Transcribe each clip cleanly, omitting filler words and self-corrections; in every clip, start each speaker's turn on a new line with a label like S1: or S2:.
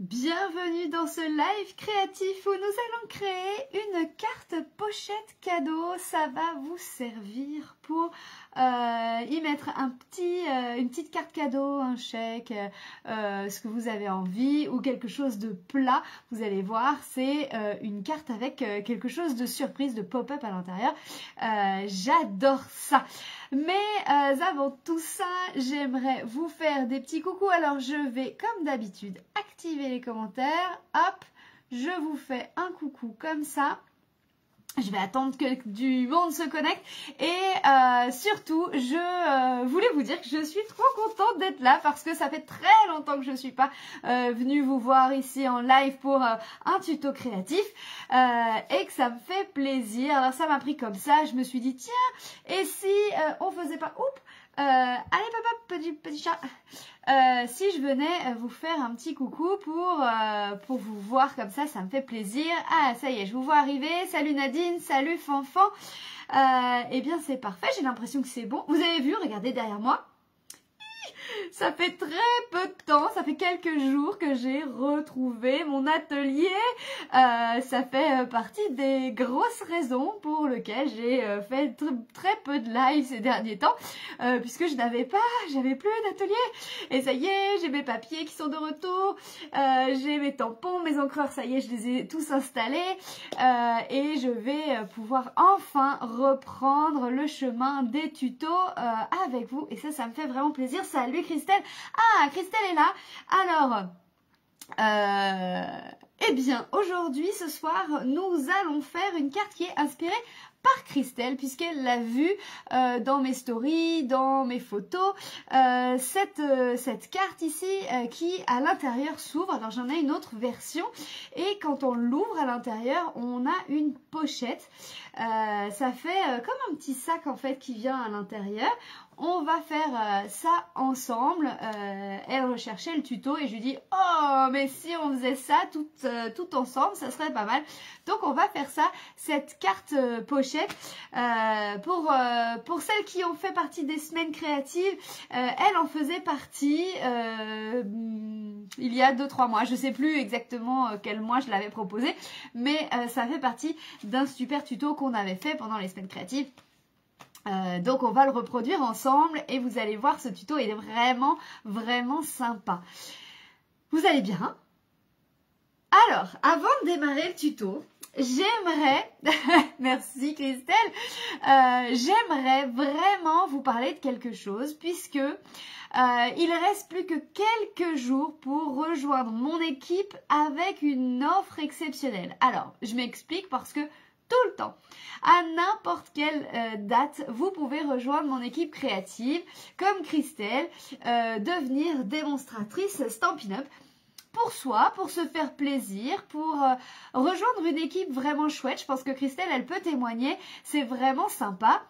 S1: Bienvenue dans ce live créatif où nous allons créer une carte pochette cadeau. Ça va vous servir pour y mettre une petite carte cadeau, un chèque, ce que vous avez envie ou quelque chose de plat. Vous allez voir, c'est une carte avec quelque chose de surprise, de pop-up à l'intérieur. J'adore ça. Mais avant tout ça, j'aimerais vous faire des petits coucous. Alors je vais, comme d'habitude, activer les commentaires. Hop, je vous fais un coucou comme ça. Je vais attendre que du monde se connecte et surtout, je voulais vous dire que je suis trop contente d'être là parce que ça fait très longtemps que je ne suis pas venue vous voir ici en live pour un tuto créatif et que ça me fait plaisir. Alors ça m'a pris comme ça, je me suis dit tiens, et si on faisait pas... Oups, allez papa, petit chat, si je venais vous faire un petit coucou pour vous voir comme ça me fait plaisir. Ah ça y est, je vous vois arriver. Salut Nadine, salut Fanfan. Eh bien c'est parfait, j'ai l'impression que c'est bon. Vous avez vu, regardez derrière moi. Ça fait très peu de temps, ça fait quelques jours que j'ai retrouvé mon atelier. Ça fait partie des grosses raisons pour lesquelles j'ai fait très peu de live ces derniers temps, puisque j'avais plus d'atelier. Et ça y est, j'ai mes papiers qui sont de retour, j'ai mes tampons, mes encreurs, ça y est, je les ai tous installés, et je vais pouvoir enfin reprendre le chemin des tutos avec vous. Et ça me fait vraiment plaisir. Salut Christelle. Ah, Christelle est là. Alors, eh bien, aujourd'hui, ce soir, nous allons faire une carte qui est inspirée par Christelle, puisqu'elle l'a vue dans mes stories, dans mes photos, cette carte ici qui à l'intérieur s'ouvre. Alors j'en ai une autre version et quand on l'ouvre à l'intérieur, on a une pochette. Ça fait comme un petit sac en fait qui vient à l'intérieur. On va faire ça ensemble. Elle recherchait le tuto et je lui dis oh mais si on faisait ça tout ensemble, ça serait pas mal. Donc on va faire ça, cette carte pochette. Pour celles qui ont fait partie des semaines créatives, elle en faisait partie il y a 2-3 mois. Je sais plus exactement quel mois je l'avais proposé, mais ça fait partie d'un super tuto qu'on avait fait pendant les semaines créatives. Donc on va le reproduire ensemble et vous allez voir, ce tuto il est vraiment sympa. Vous allez bien? Alors, avant de démarrer le tuto, j'aimerais, merci Christelle, j'aimerais vraiment vous parler de quelque chose puisque il reste plus que quelques jours pour rejoindre mon équipe avec une offre exceptionnelle. Alors, je m'explique parce que tout le temps, à n'importe quelle date, vous pouvez rejoindre mon équipe créative comme Christelle, devenir démonstratrice Stampin' Up! Pour soi, pour se faire plaisir, pour rejoindre une équipe vraiment chouette. Je pense que Christelle, elle peut témoigner, c'est vraiment sympa.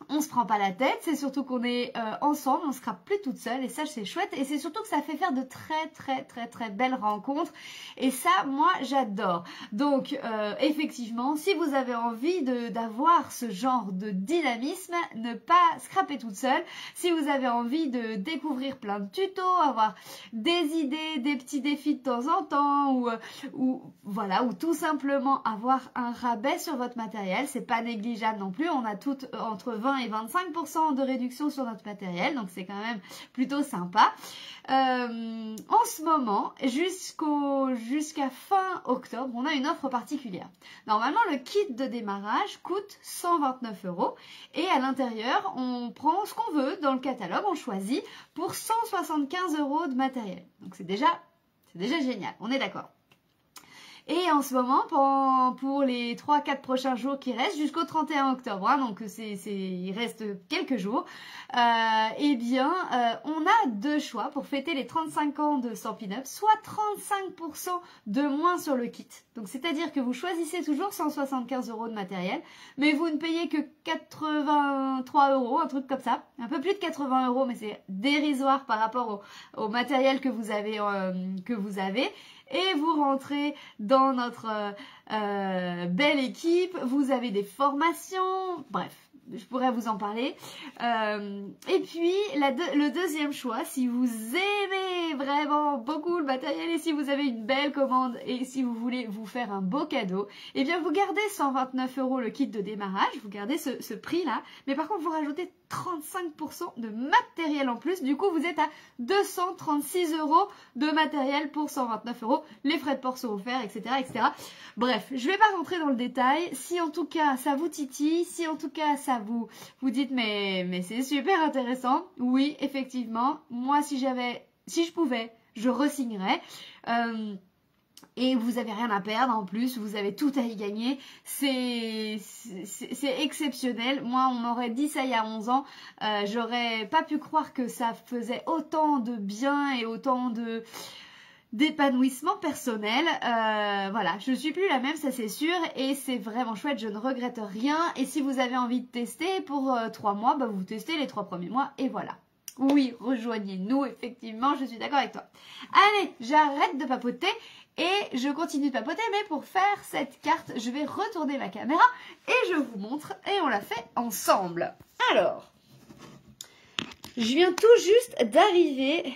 S1: On se prend pas la tête, c'est surtout qu'on est ensemble, on se crappe plus toute seule et ça c'est chouette et c'est surtout que ça fait faire de très belles rencontres et ça moi j'adore. Donc effectivement, si vous avez envie d'avoir ce genre de dynamisme, ne pas scraper toute seule, si vous avez envie de découvrir plein de tutos, avoir des idées, des petits défis de temps en temps ou voilà, ou tout simplement avoir un rabais sur votre matériel, c'est pas négligeable non plus, on a toutes entre 20 et 25% de réduction sur notre matériel, donc c'est quand même plutôt sympa. En ce moment, jusqu'à fin octobre, on a une offre particulière. Normalement, le kit de démarrage coûte 129 € et à l'intérieur, on prend ce qu'on veut dans le catalogue, on choisit pour 175 € de matériel. Donc c'est déjà génial, on est d'accord. Et en ce moment, pour les 3-4 prochains jours qui restent, jusqu'au 31 octobre, hein, donc il reste quelques jours, eh bien, on a deux choix pour fêter les 35 ans de Stampin' Up, soit 35% de moins sur le kit. Donc c'est-à-dire que vous choisissez toujours 175 € de matériel, mais vous ne payez que 83 €, un truc comme ça, un peu plus de 80 €, mais c'est dérisoire par rapport au matériel que vous avez. Et vous rentrez dans notre belle équipe, vous avez des formations, bref, je pourrais vous en parler. Et puis, le deuxième choix, si vous aimez vraiment beaucoup le matériel et si vous avez une belle commande et si vous voulez vous faire un beau cadeau, eh bien, vous gardez 129 € le kit de démarrage, vous gardez ce prix-là, mais par contre, vous rajoutez 35% de matériel en plus. Du coup, vous êtes à 236 € de matériel pour 129 €. Les frais de port sont offerts, etc., etc. Bref, je vais pas rentrer dans le détail. Si en tout cas ça vous titille, si en tout cas ça vous dites mais c'est super intéressant, oui, effectivement, moi si je pouvais, je re-signerais. Et vous avez rien à perdre en plus, vous avez tout à y gagner, c'est exceptionnel. Moi, on m'aurait dit ça il y a 11 ans, j'aurais pas pu croire que ça faisait autant de bien et autant d'épanouissement personnel. Voilà, je suis plus la même, ça c'est sûr, et c'est vraiment chouette, je ne regrette rien. Et si vous avez envie de tester pour 3 mois, bah vous testez les 3 premiers mois et voilà. Oui, rejoignez-nous, effectivement, je suis d'accord avec toi. Allez, j'arrête de papoter et je continue de papoter, mais pour faire cette carte, je vais retourner ma caméra et je vous montre et on la fait ensemble. Alors, je viens tout juste d'arriver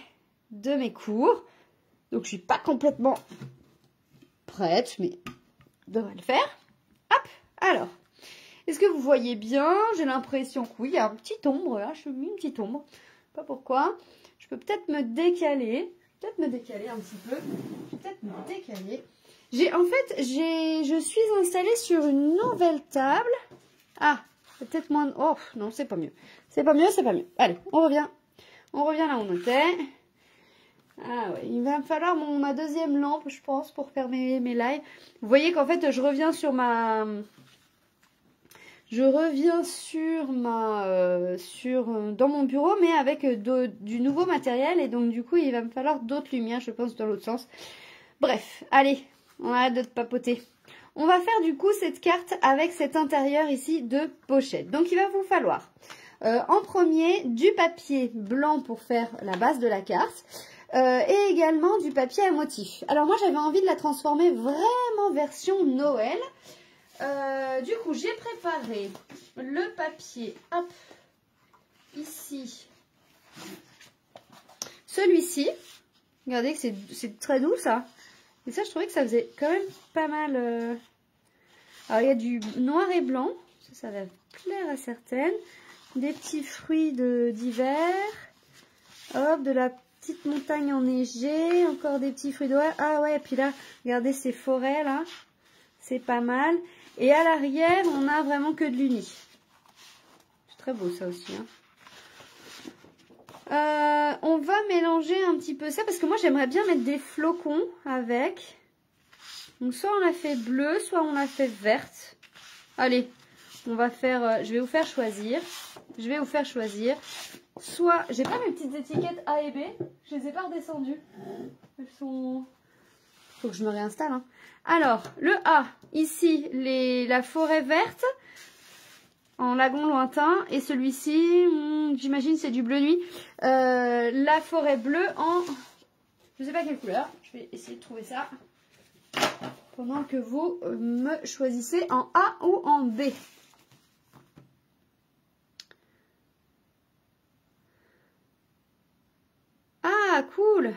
S1: de mes cours, donc je suis pas complètement prête, mais je devrais le faire. Hop, alors, est-ce que vous voyez bien? J'ai l'impression que oui, il y a un petit ombre là, je mets une petite ombre. Pas pourquoi. Je peux peut-être me décaler. Un petit peu. Je vais peut-être me décaler. Je suis installée sur une nouvelle table. Ah, peut-être moins. Oh, non, c'est pas mieux. C'est pas mieux. Allez, on revient. On revient là où on était. Ah ouais, il va me falloir ma deuxième lampe, je pense, pour faire mes lives. Vous voyez qu'en fait, je reviens sur dans mon bureau, mais avec du nouveau matériel. Et donc, du coup, il va me falloir d'autres lumières, je pense, dans l'autre sens. Bref, allez, on arrête de papoter. On va faire, du coup, cette carte avec cet intérieur ici de pochette. Donc, il va vous falloir, en premier, du papier blanc pour faire la base de la carte. Et également du papier à motif. Alors, moi, j'avais envie de la transformer vraiment version Noël. Du coup, j'ai préparé le papier, hop, ici, celui-ci. Regardez que c'est très doux ça. Et ça, je trouvais que ça faisait quand même pas mal. Alors, il y a du noir et blanc, ça va plaire à certaines. Des petits fruits d'hiver, hop, de la petite montagne enneigée, encore des petits fruits d'hiver. Ah ouais, et puis là, regardez ces forêts là, c'est pas mal. Et à l'arrière, on a vraiment que de l'uni. C'est très beau ça aussi. Hein. On va mélanger un petit peu ça parce que moi j'aimerais bien mettre des flocons avec. Donc soit on la fait bleue, soit on la fait verte. Allez, on va faire. Je vais vous faire choisir. Soit, j'ai pas mes petites étiquettes A et B. Je les ai pas redescendues. Elles sont. Faut que je me réinstalle. Hein. Alors, le A, ici, la forêt verte, en lagon lointain. Et celui-ci, j'imagine c'est du bleu nuit. La forêt bleue en, je sais pas quelle couleur. Je vais essayer de trouver ça. Pendant que vous me choisissez en A ou en B. Ah, cool!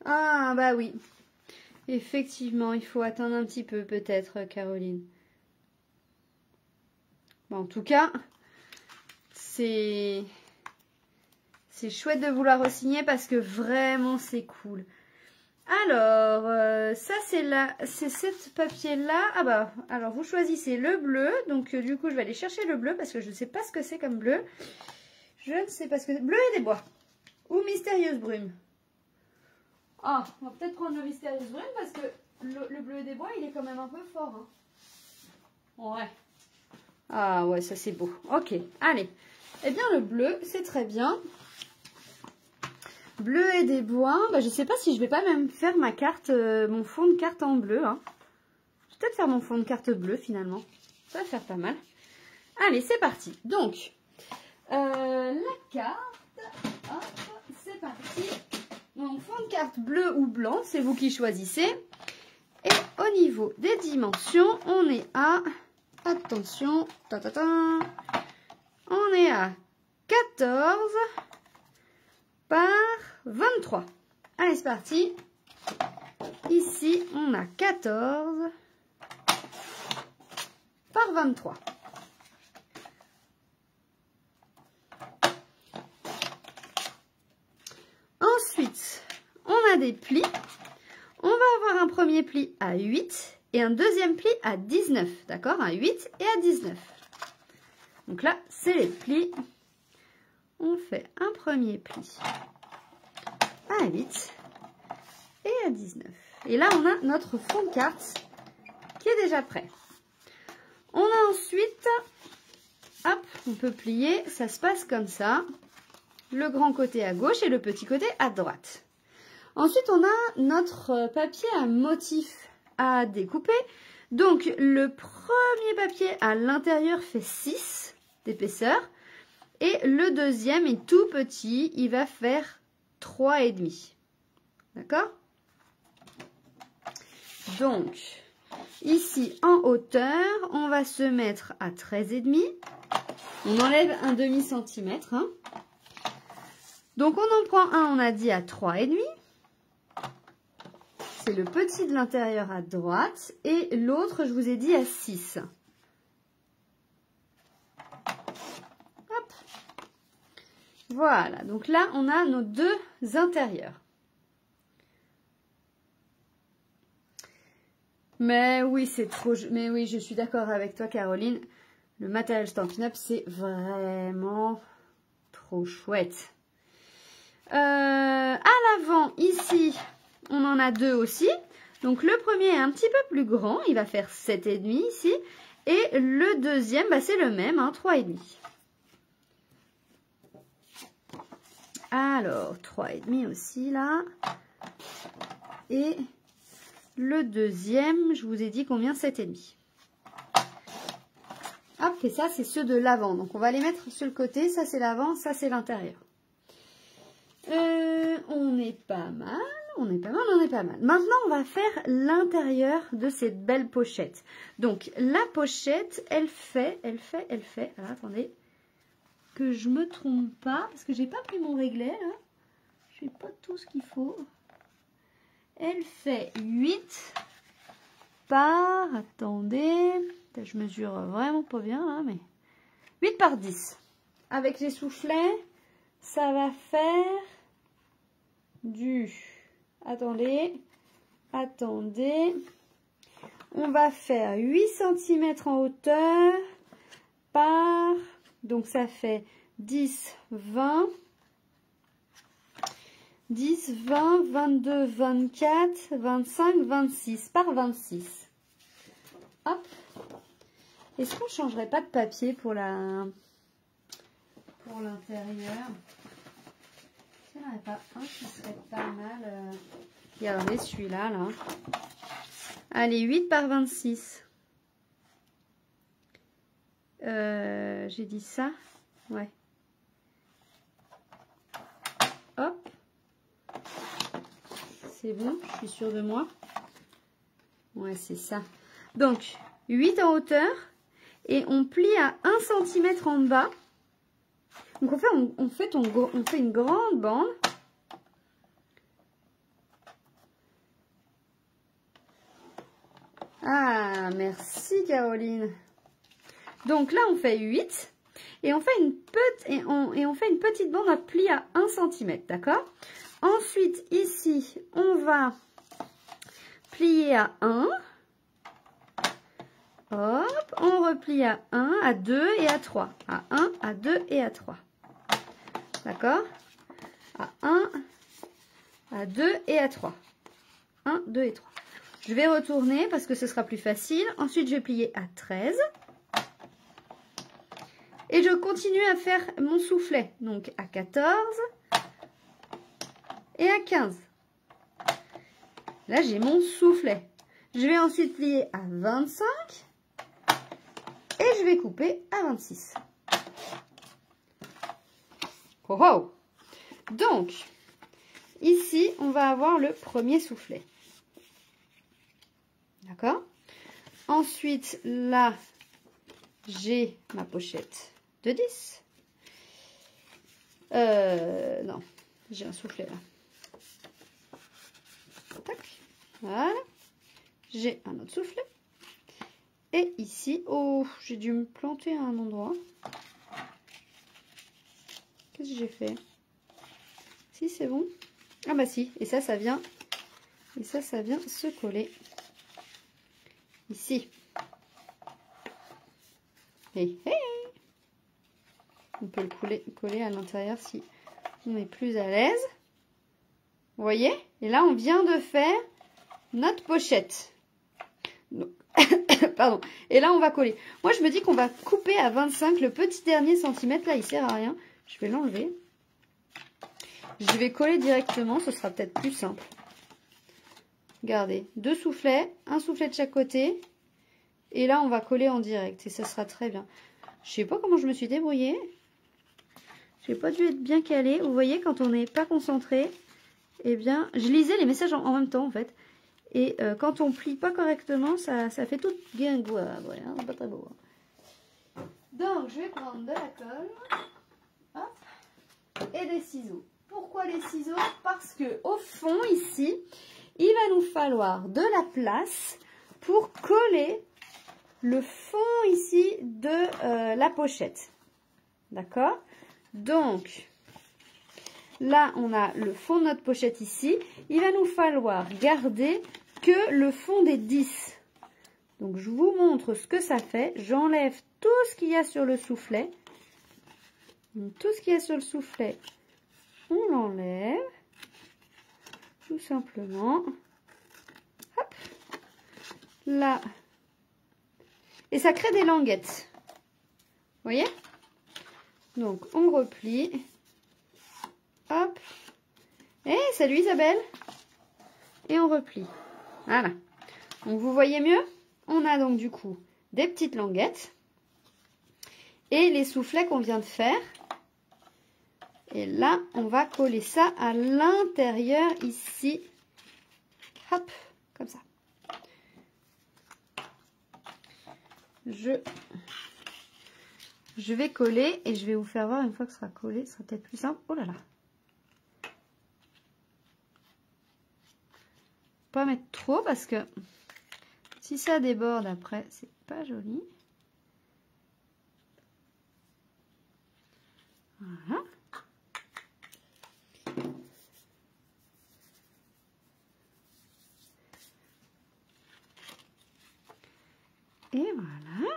S1: Ah, bah oui. Effectivement, il faut attendre un petit peu, peut-être, Caroline. Bon, en tout cas, c'est chouette de vouloir re-signer parce que vraiment, c'est cool. Alors, ça, c'est cette papier-là. Ah bah, alors, vous choisissez le bleu. Donc, du coup, je vais aller chercher le bleu parce que je ne sais pas ce que c'est comme bleu. Je ne sais pas ce que c'est. Bleu et des bois. Ou mystérieuse brume. Ah, on va peut-être prendre le mystérieuse brume parce que le bleu des bois, il est quand même un peu fort. Hein. Ouais. Ah ouais, ça c'est beau. Ok, allez. Eh bien, le bleu, c'est très bien. Bleu et des bois. Bah, je sais pas si je vais pas même faire ma carte, mon fond de carte en bleu. Hein. Je vais peut-être faire mon fond de carte bleu finalement. Ça va faire pas mal. Allez, c'est parti. Donc, la carte. Hop, c'est parti. mon fond de carte bleu ou blanc, c'est vous qui choisissez. Et au niveau des dimensions, on est à, attention, on est à 14 par 23. Allez, c'est parti. Ici, on a 14 par 23. Ensuite, on a des plis. On va avoir un premier pli à 8 et un deuxième pli à 19. D'accord? À 8 et à 19. Donc là, c'est les plis. On fait un premier pli à 8 et à 19. Et là, on a notre fond de carte qui est déjà prêt. On a ensuite, hop, on peut plier, ça se passe comme ça. Le grand côté à gauche et le petit côté à droite. Ensuite, on a notre papier à motif à découper. Donc, le premier papier à l'intérieur fait 6 d'épaisseur. Et le deuxième est tout petit, il va faire 3,5. D'accord? Donc, ici, en hauteur, on va se mettre à 13,5. On enlève un demi-centimètre. Hein. Donc, on en prend un, on a dit, à 3,5. C'est le petit de l'intérieur à droite. Et l'autre, je vous ai dit, à 6. Hop. Voilà. Donc là, on a nos deux intérieurs. Mais oui, c'est trop... Mais oui, je suis d'accord avec toi, Caroline. Le matériel Stampin' Up, c'est vraiment trop chouette. À l'avant, ici, on en a deux aussi. Donc, le premier est un petit peu plus grand. Il va faire 7,5 ici. Et le deuxième, bah, c'est le même, hein, 3,5. Alors, 3,5 aussi, là. Et le deuxième, je vous ai dit combien? 7,5. Hop, et ça, c'est ceux de l'avant. Donc, on va les mettre sur le côté. Ça, c'est l'avant, ça, c'est l'intérieur. On est pas mal, on est pas mal, on est pas mal. Maintenant, on va faire l'intérieur de cette belle pochette. Donc, la pochette, elle fait... Alors, attendez, que je me trompe pas, parce que j'ai pas pris mon réglet, là. Je n'ai pas tout ce qu'il faut. Elle fait 8 par... Attendez, je mesure vraiment pas bien, là, mais... 8 par 10. Avec les soufflets, ça va faire du... Attendez. On va faire 8 cm en hauteur par... Donc, ça fait 10, 20... 10, 20, 22, 24, 25, 26 par 26. Hop. Est-ce qu'on ne changerait pas de papier pour l'intérieur? Il n'y en aurait pas un qui serait pas mal. Regardez celui-là, là. Allez, 8 par 26. J'ai dit ça? Ouais. Hop. C'est bon, je suis sûre de moi. Ouais, c'est ça. Donc, 8 en hauteur. Et on plie à 1 cm en bas. Donc, on fait une grande bande. Ah, merci Caroline. Donc là, on fait 8. Et on fait une petite bande à plier à 1 cm, d'accord? Ensuite, ici, on va plier à 1. Hop, on replie à 1, à 2 et à 3. À 1, à 2 et à 3. D'accord? À 1, à 2 et à 3. 1, 2 et 3. Je vais retourner parce que ce sera plus facile. Ensuite, je vais plier à 13. Et je continue à faire mon soufflet. Donc, à 14 et à 15. Là, j'ai mon soufflet. Je vais ensuite plier à 25. Et je vais couper à 26. Oh, oh. Donc, ici, on va avoir le premier soufflet. D'accord? Ensuite, là, j'ai ma pochette de 10. Non, j'ai un soufflet là. Tac. Voilà. J'ai un autre soufflet. Et ici, oh, j'ai dû me planter à un endroit. Qu'est-ce que j'ai fait? Si, c'est bon. Ah bah si, et ça vient. Et ça vient se coller. Ici. Hey, hey. On peut le coller à l'intérieur si on est plus à l'aise. Vous voyez? Et là, on vient de faire notre pochette. Donc, pardon. Et là, on va coller. Moi, je me dis qu'on va couper à 25. Le petit dernier centimètre, là, il sert à rien. Je vais l'enlever. Je vais coller directement. Ce sera peut-être plus simple. Regardez. 2 soufflets. Un soufflet de chaque côté. Et là, on va coller en direct. Et ça sera très bien. Je sais pas comment je me suis débrouillée. J'ai pas dû être bien calée. Vous voyez, quand on n'est pas concentré, eh bien, je lisais les messages en même temps, en fait. Et quand on plie pas correctement, ça fait tout guingouin. Ouais, hein, pas très beau. Hein. Donc, je vais prendre de la colle. Hop, et des ciseaux. Pourquoi les ciseaux? Parce que au fond, ici, il va nous falloir de la place pour coller le fond ici de la pochette. D'accord? Donc, là, on a le fond de notre pochette ici. Il va nous falloir garder que le fond des 10. Donc, je vous montre ce que ça fait. J'enlève tout ce qu'il y a sur le soufflet. Donc, tout ce qu'il y a sur le soufflet, on l'enlève. Tout simplement. Hop. Là. Et ça crée des languettes. Vous voyez? Donc, on replie. Hop. Et salut Isabelle. Et on replie. Voilà. Donc, vous voyez mieux? On a donc du coup des petites languettes. Et les soufflets qu'on vient de faire. Et là, on va coller ça à l'intérieur ici. Hop, comme ça. Je vais coller et je vais vous faire voir une fois que ce sera collé. Ce sera peut-être plus simple. Oh là là. Pas mettre trop parce que si ça déborde après, c'est pas joli. Voilà. Et voilà.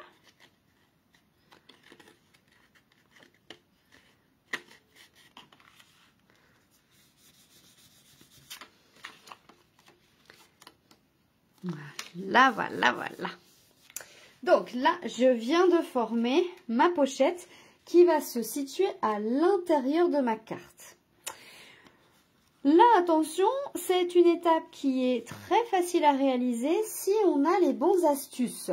S1: Voilà, voilà, voilà. Donc là, je viens de former ma pochette qui va se situer à l'intérieur de ma carte. Là, attention, c'est une étape qui est très facile à réaliser si on a les bonnes astuces.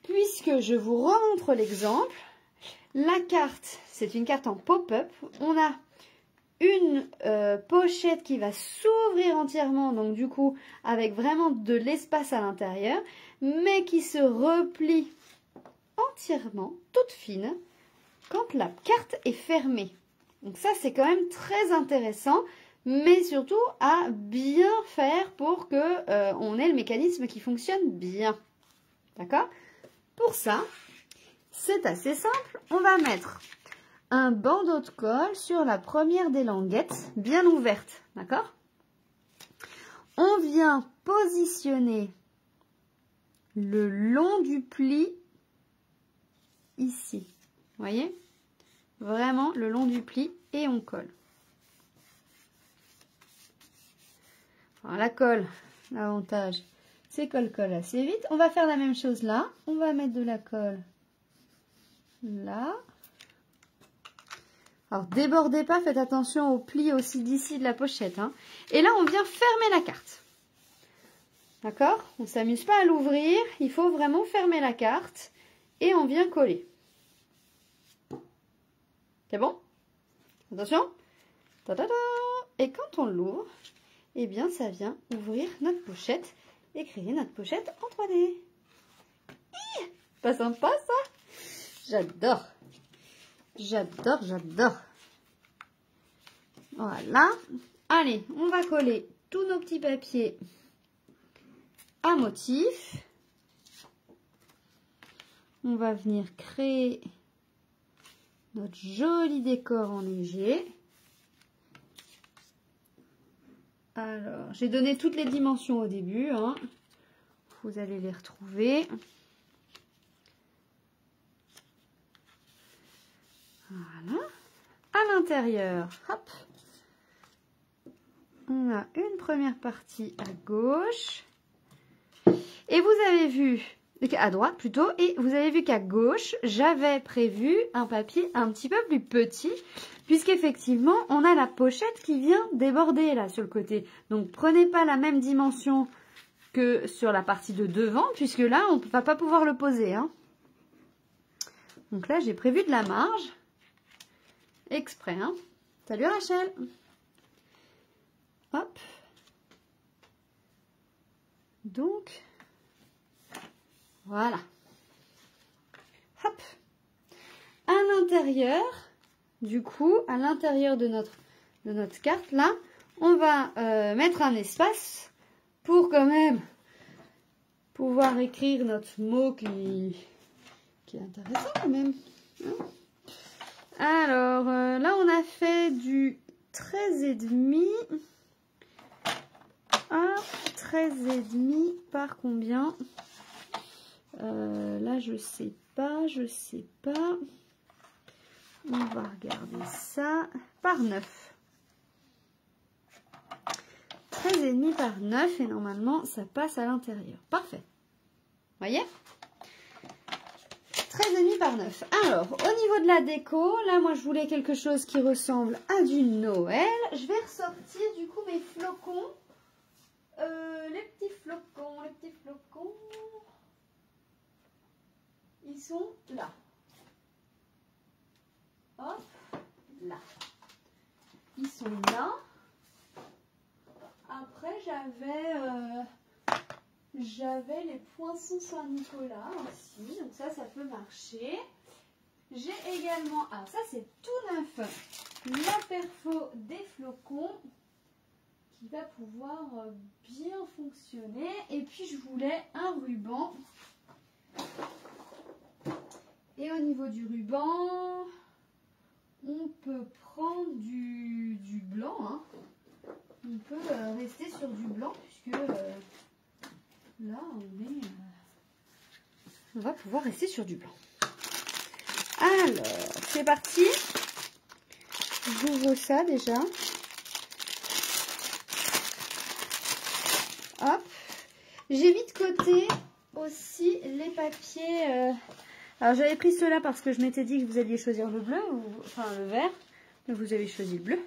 S1: Puisque je vous remontre l'exemple, la carte, c'est une carte en pop-up. On a une pochette qui va s'ouvrir entièrement, donc du coup, avec vraiment de l'espace à l'intérieur, mais qui se replie entièrement, toute fine, quand la carte est fermée. Donc ça, c'est quand même très intéressant, mais surtout à bien faire pour que on ait le mécanisme qui fonctionne bien. D'accord? Pour ça, c'est assez simple. On va mettre un bandeau de colle sur la première des languettes, bien ouverte. D'accord? On vient positionner le long du pli ici. Vous voyez? Vraiment le long du pli et on colle. Alors la colle, l'avantage, c'est qu'elle colle assez vite. On va faire la même chose là. On va mettre de la colle là. Alors débordez pas, faites attention au pli aussi d'ici de la pochette. Hein. Et là, on vient fermer la carte. D'accord? On ne s'amuse pas à l'ouvrir. Il faut vraiment fermer la carte. Et on vient coller. C'est bon? Attention. Ta -ta -ta. Et quand on l'ouvre, eh bien ça vient ouvrir notre pochette et créer notre pochette en 3D. Pas sympa ça? J'adore. J'adore, j'adore. Voilà. Allez, on va coller tous nos petits papiers à motif. On va venir créer notre joli décor enneigé. Alors, j'ai donné toutes les dimensions au début, hein. Vous allez les retrouver. Voilà. À l'intérieur, hop, on a une première partie à gauche. Et vous avez vu, à droite plutôt, et vous avez vu qu'à gauche, j'avais prévu un papier un petit peu plus petit, puisqu'effectivement, on a la pochette qui vient déborder là sur le côté. Donc, prenez pas la même dimension que sur la partie de devant, puisque là, on ne va pas pouvoir le poser, hein. Donc là, j'ai prévu de la marge, exprès, hein. Salut Rachel. Hop. Donc, voilà. Hop. À l'intérieur, du coup, à l'intérieur de notre carte, là, on va mettre un espace pour quand même pouvoir écrire notre mot qui est intéressant quand même. Hein. Alors, là, on a fait du 13,5. Ah, 13,5 par combien? Là, je sais pas. On va regarder ça. Par 9. 13,5 par 9 et normalement, ça passe à l'intérieur. Parfait. Voyez? 13,5 par 9. Alors, au niveau de la déco, là, moi, je voulais quelque chose qui ressemble à du Noël. Je vais ressortir, du coup, mes flocons. Les petits flocons. Ils sont là. Hop, là. Ils sont là. Après, j'avais les poinçons Saint-Nicolas aussi. Donc ça peut marcher. J'ai également, ah ça c'est tout neuf, la perfo des flocons qui va pouvoir bien fonctionner. Et puis je voulais un ruban. Et au niveau du ruban, on peut prendre du blanc. Hein. On peut rester sur du blanc puisque là on va pouvoir rester sur du blanc. Alors, c'est parti. J'ouvre ça déjà. Hop. J'ai mis de côté aussi les papiers. Alors, j'avais pris ceux-là parce que je m'étais dit que vous alliez choisir le bleu, enfin le vert. Mais vous avez choisi le bleu.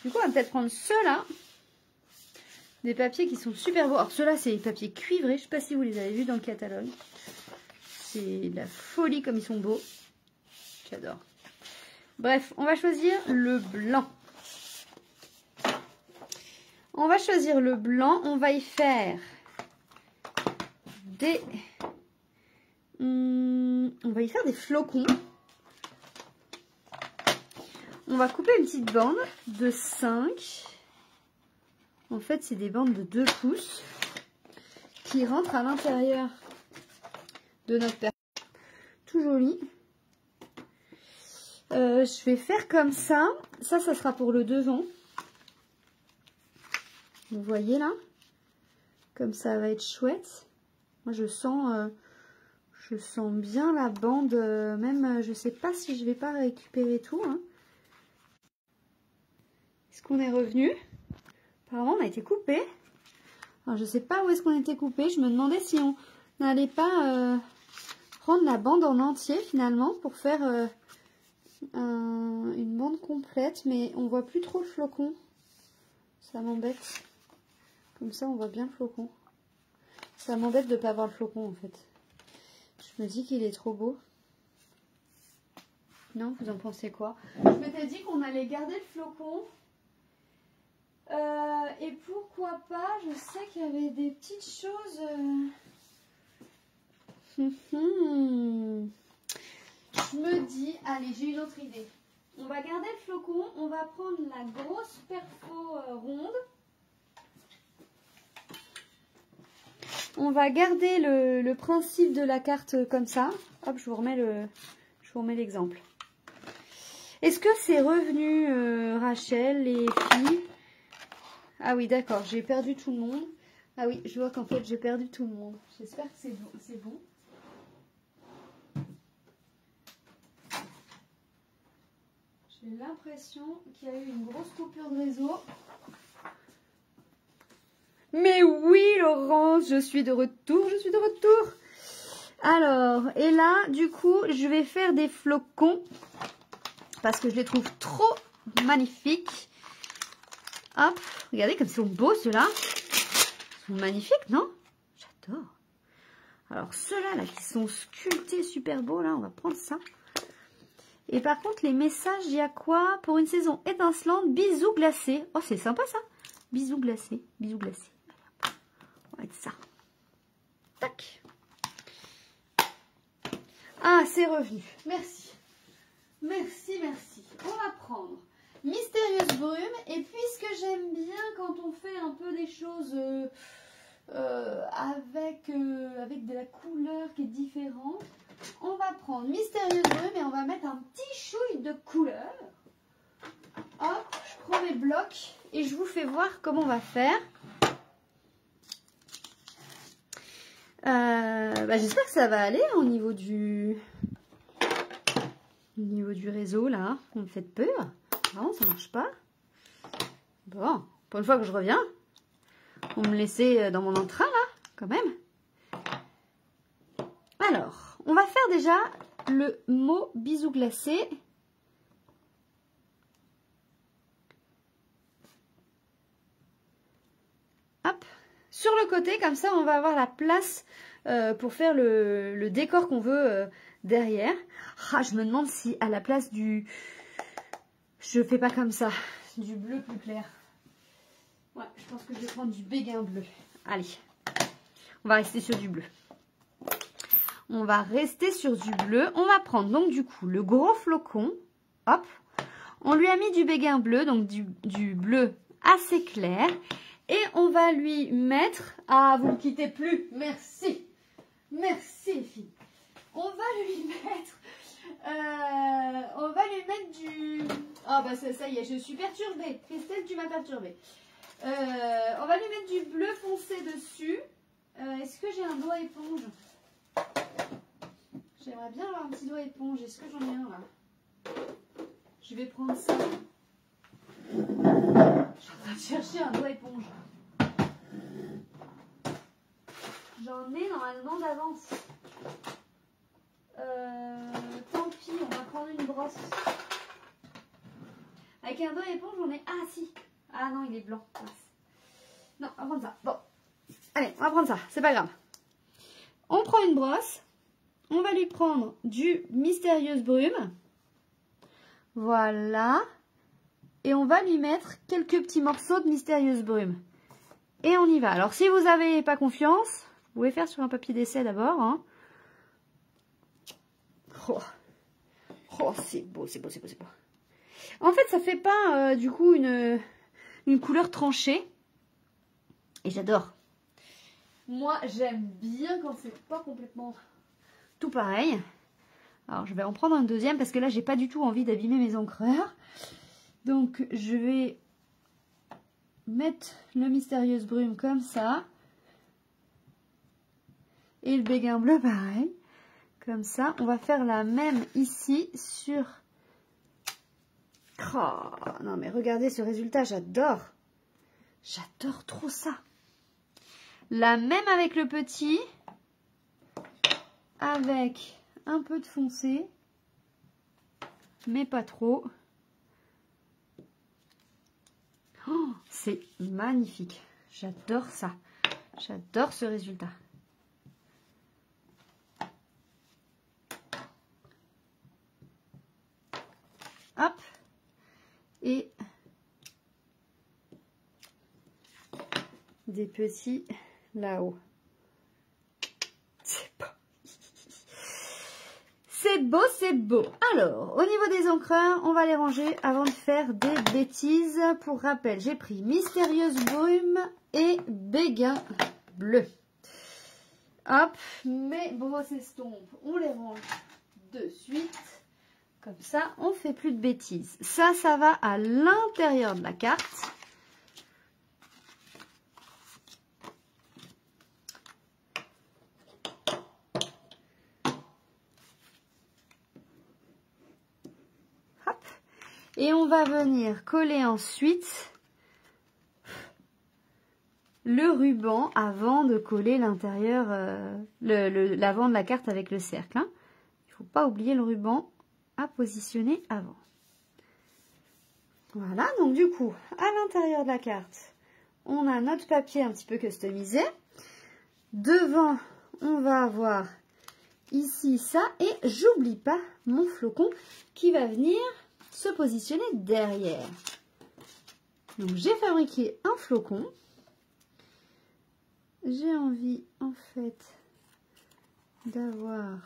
S1: Du coup, on va peut-être prendre ceux-là. Des papiers qui sont super beaux. Alors, ceux-là, c'est des papiers cuivrés. Je ne sais pas si vous les avez vus dans le catalogue. C'est de la folie comme ils sont beaux. J'adore. Bref, on va choisir le blanc. On va choisir le blanc. On va y faire des... on va y faire des flocons. On va couper une petite bande de 5. En fait, c'est des bandes de 2 pouces qui rentrent à l'intérieur de notre paire. Tout joli. Je vais faire comme ça. Ça sera pour le devant. Vous voyez là? Comme ça va être chouette. Moi, je sens bien la bande. Même, je sais pas si je vais pas récupérer tout. Hein. Est-ce qu'on est revenu? Apparemment, on a été coupé. Alors, je sais pas où est-ce qu'on était coupé. Je me demandais si on n'allait pas prendre la bande en entier finalement pour faire une bande complète. Mais on voit plus trop le flocon. Ça m'embête. Comme ça, on voit bien le flocon. Ça m'embête de ne pas voir le flocon en fait. Je me dis qu'il est trop beau. Non, vous en pensez quoi? Je m'étais dit qu'on allait garder le flocon Et pourquoi pas, je sais qu'il y avait des petites choses. Je me dis, allez, j'ai une autre idée. On va garder le flocon, on va prendre la grosse perfo ronde. On va garder le principe de la carte comme ça. Hop, je vous remets l'exemple. Est-ce que c'est revenu, Rachel, les filles? Ah oui, d'accord, j'ai perdu tout le monde. Ah oui, je vois qu'en fait, j'ai perdu tout le monde. J'espère que c'est bon. C'est bon. J'ai l'impression qu'il y a eu une grosse coupure de réseau. Mais oui, Laurence, je suis de retour, Alors, et là, du coup, je vais faire des flocons parce que je les trouve trop magnifiques. Hop, regardez comme ils sont beaux ceux-là. Ils sont magnifiques, non? J'adore. Alors, ceux-là, là, qui sont sculptés super beaux, là, on va prendre ça. Et par contre, les messages, il y a quoi? Pour une saison étincelante, bisous glacés. Oh, c'est sympa, ça. Bisous glacés, bisous glacés. On va mettre ça. Tac. Ah, c'est revenu. Merci. Merci, merci. On va prendre Mystérieuse Brume. Et puisque j'aime bien quand on fait un peu des choses avec de la couleur qui est différente, on va prendre Mystérieuse Brume et on va mettre un petit chouille de couleur. Hop, je prends mes blocs et je vous fais voir comment on va faire. J'espère que ça va aller au niveau du réseau là. Vous me faites peur. Non, ça marche pas. Bon, pour une fois que je reviens, vous me laissez dans mon entrain là, quand même. Alors, on va faire déjà le mot bisous glacés. Hop, sur le côté, comme ça, on va avoir la place pour faire le décor qu'on veut derrière. Ah, je me demande si à la place du... Je fais pas comme ça, du bleu plus clair. Ouais, je pense que je vais prendre du béguin bleu. Allez, on va rester sur du bleu. On va rester sur du bleu. On va prendre donc du coup le gros flocon. Hop, on lui a mis du béguin bleu, donc du bleu assez clair. Et on va lui mettre... Ah, vous ne me quittez plus. Merci. Merci, les filles. On va lui mettre du... Ah, bah ça y est, je suis perturbée. Christelle, tu m'as perturbée. On va lui mettre du bleu foncé dessus. Est-ce que j'ai un doigt éponge? J'aimerais bien avoir un petit doigt éponge. Est-ce que j'en ai un, là? Je vais prendre ça. Je suis en train de chercher un doigt éponge. J'en ai normalement d'avance. Tant pis, on va prendre une brosse. Avec un doigt éponge, on est... Ah si. Ah non, il est blanc. Non, on va prendre ça. Bon. Allez, on va prendre ça. C'est pas grave. On prend une brosse. On va lui prendre du Mystérieuse Brume. Voilà. Et on va lui mettre quelques petits morceaux de Mystérieuse Brume. Et on y va. Alors, si vous n'avez pas confiance, vous pouvez faire sur un papier d'essai d'abord. Hein. Oh, c'est beau, c'est beau, c'est beau, c'est beau. En fait, ça fait pas, du coup, une couleur tranchée. Et j'adore. Moi, j'aime bien quand c'est pas complètement tout pareil. Alors, je vais en prendre un deuxième parce que là, j'ai pas du tout envie d'abîmer mes encreurs. Donc, je vais mettre le Mystérieuse Brume comme ça. Et le béguin bleu, pareil. Comme ça. On va faire la même ici sur... Oh, non, mais regardez ce résultat, j'adore. J'adore trop ça. La même avec le petit. Avec un peu de foncé. Mais pas trop. Oh, c'est magnifique. J'adore ça. J'adore ce résultat. Hop. Et des petits là-haut. C'est beau, c'est beau. Alors, au niveau des encreurs, on va les ranger avant de faire des bêtises. Pour rappel, j'ai pris Mystérieuse Brume et Béguin Bleu. Hop, mes brosses estompes, on les range de suite. Comme ça, on fait plus de bêtises. Ça va à l'intérieur de la carte. Et on va venir coller ensuite le ruban avant de coller l'intérieur, l'avant de la carte avec le cercle. Hein. Il ne faut pas oublier le ruban à positionner avant. Voilà, donc du coup, à l'intérieur de la carte, on a notre papier un petit peu customisé. Devant, on va avoir ici ça. Et j'oublie pas mon flocon qui va venir se positionner derrière. Donc j'ai fabriqué un flocon. J'ai envie en fait d'avoir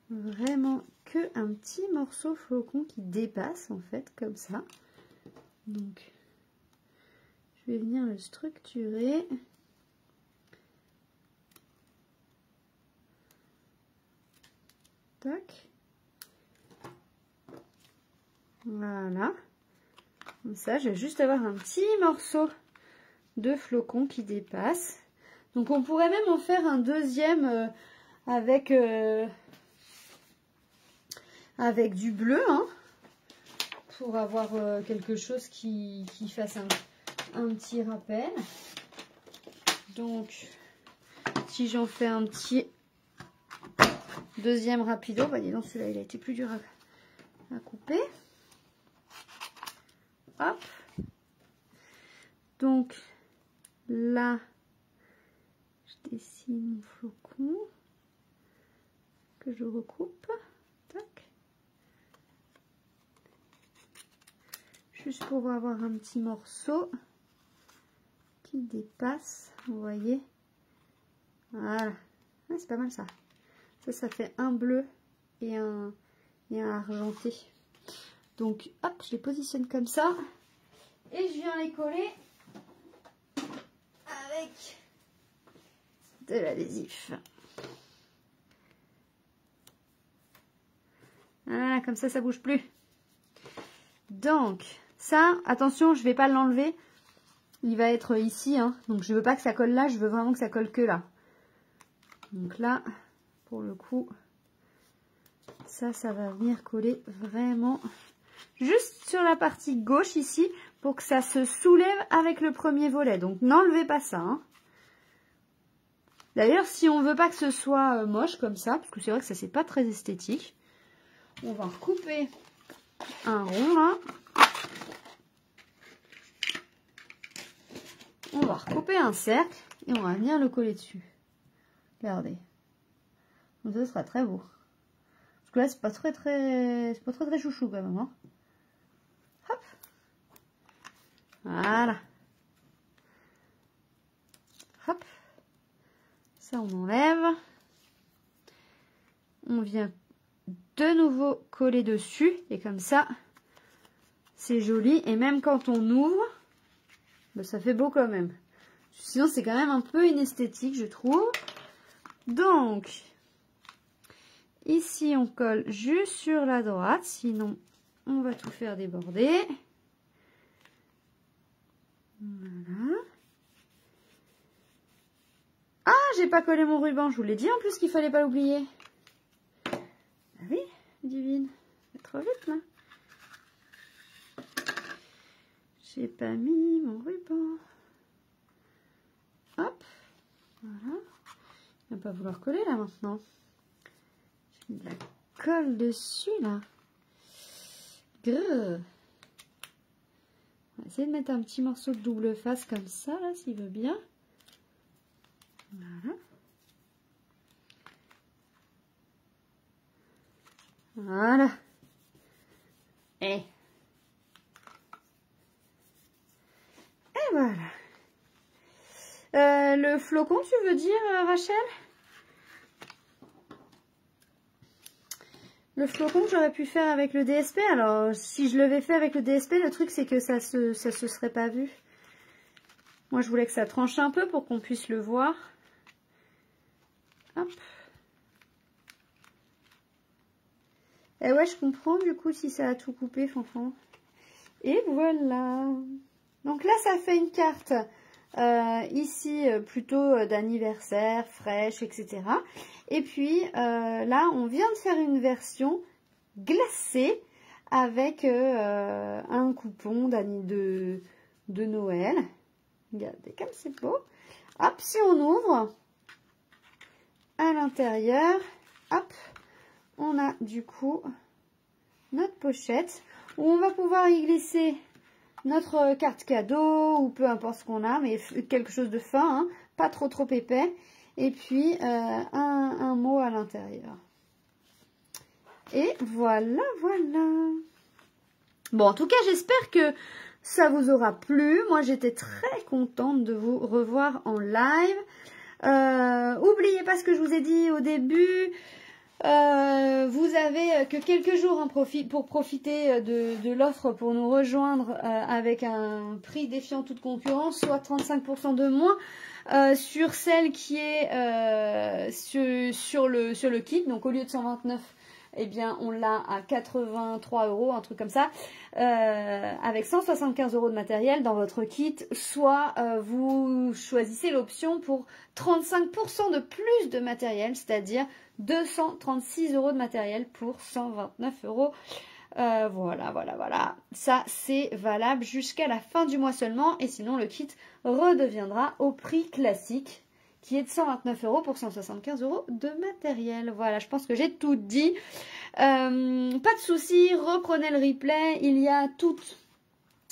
S1: vraiment que un petit morceau flocon qui dépasse en fait comme ça. Donc je vais venir le structurer. Tac. Voilà, comme ça je vais juste avoir un petit morceau de flocon qui dépasse. Donc on pourrait même en faire un deuxième avec du bleu, hein, pour avoir quelque chose qui fasse un petit rappel. Donc si j'en fais un petit deuxième rapido, bah dis donc celui-là il a été plus dur à couper. Hop. Donc là, je dessine mon flocon que je recoupe. Tac. Juste pour avoir un petit morceau qui dépasse, vous voyez. Voilà. Ah, c'est pas mal ça. Ça fait un bleu et un argenté. Donc, hop, je les positionne comme ça. Et je viens les coller avec de l'adhésif. Voilà, comme ça bouge plus. Donc, ça, attention, je vais pas l'enlever. Il va être ici, hein. Donc je veux pas que ça colle là, je veux vraiment que ça colle que là. Donc là, pour le coup, ça va venir coller vraiment juste sur la partie gauche ici pour que ça se soulève avec le premier volet. Donc n'enlevez pas ça. Hein. D'ailleurs, si on veut pas que ce soit moche comme ça, parce que c'est vrai que ça c'est pas très esthétique, on va recouper un rond là. On va recouper un cercle et on va venir le coller dessus. Regardez. Donc ça sera très beau. Parce que là c'est pas très chouchou quand même. Hein. Hop. Voilà. Hop. Ça on enlève. On vient de nouveau coller dessus et comme ça c'est joli et même quand on ouvre ben, ça fait beau quand même. Sinon c'est quand même un peu inesthétique je trouve. Donc ici on colle juste sur la droite, sinon on va tout faire déborder. Voilà. Ah, j'ai pas collé mon ruban, je vous l'ai dit en plus qu'il fallait pas l'oublier. Ah oui, divine, c'est trop vite là. J'ai pas mis mon ruban. Hop, voilà. Il va pas vouloir coller là maintenant. J'ai mis de la colle dessus là. Grrr. On va essayer de mettre un petit morceau de double face comme ça là, s'il veut bien. Voilà. Voilà. Et voilà. Le flocon, tu veux dire, Rachel? Le flocon que j'aurais pu faire avec le DSP. Alors, si je l'avais fait avec le DSP, le truc, c'est que ça se serait pas vu. Moi, je voulais que ça tranche un peu pour qu'on puisse le voir. Hop. Et ouais, je comprends, du coup, si ça a tout coupé, Fanfan. Et voilà. Donc là, ça fait une carte ici plutôt d'anniversaire, fraîche, etc. Et puis là, on vient de faire une version glacée avec un coupon de Noël. Regardez comme c'est beau. Hop, si on ouvre à l'intérieur, hop, on a du coup notre pochette où on va pouvoir y glisser notre carte cadeau ou peu importe ce qu'on a, mais quelque chose de fin, hein, pas trop épais. Et puis un mot à l'intérieur. Et voilà, voilà. Bon, en tout cas, j'espère que ça vous aura plu. Moi, j'étais très contente de vous revoir en live. N'oubliez pas ce que je vous ai dit au début. Vous avez que quelques jours pour profiter de l'offre pour nous rejoindre avec un prix défiant toute concurrence, soit 35% de moins sur celle qui est sur le kit. Donc au lieu de 129, eh bien on l'a à 83 €, un truc comme ça, avec 175 € de matériel dans votre kit, soit vous choisissez l'option pour 35% de plus de matériel, c'est-à-dire 236 € de matériel pour 129 €. Voilà. Ça, c'est valable jusqu'à la fin du mois seulement. Et sinon, le kit redeviendra au prix classique, qui est de 129 € pour 175 € de matériel. Voilà, je pense que j'ai tout dit. Pas de souci, reprenez le replay. Il y a toutes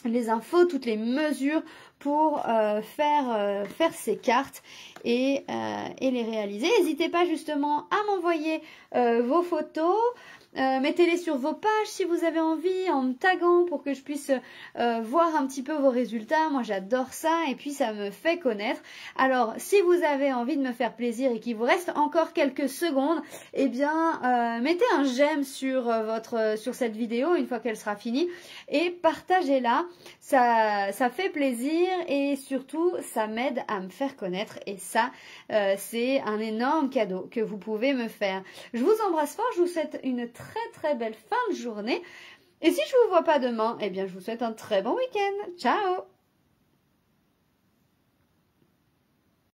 S1: les infos, toutes les mesures pour faire ces cartes et les réaliser. N'hésitez pas justement à m'envoyer vos photos. Mettez-les sur vos pages si vous avez envie, en me taguant pour que je puisse voir un petit peu vos résultats. Moi, j'adore ça et puis ça me fait connaître. Alors, si vous avez envie de me faire plaisir et qu'il vous reste encore quelques secondes, eh bien, mettez un j'aime sur cette vidéo une fois qu'elle sera finie et partagez-la. Ça fait plaisir et surtout, ça m'aide à me faire connaître et ça, c'est un énorme cadeau que vous pouvez me faire. Je vous embrasse fort, je vous souhaite une très belle fin de journée. Et si je ne vous vois pas demain, eh bien je vous souhaite un très bon week-end. Ciao!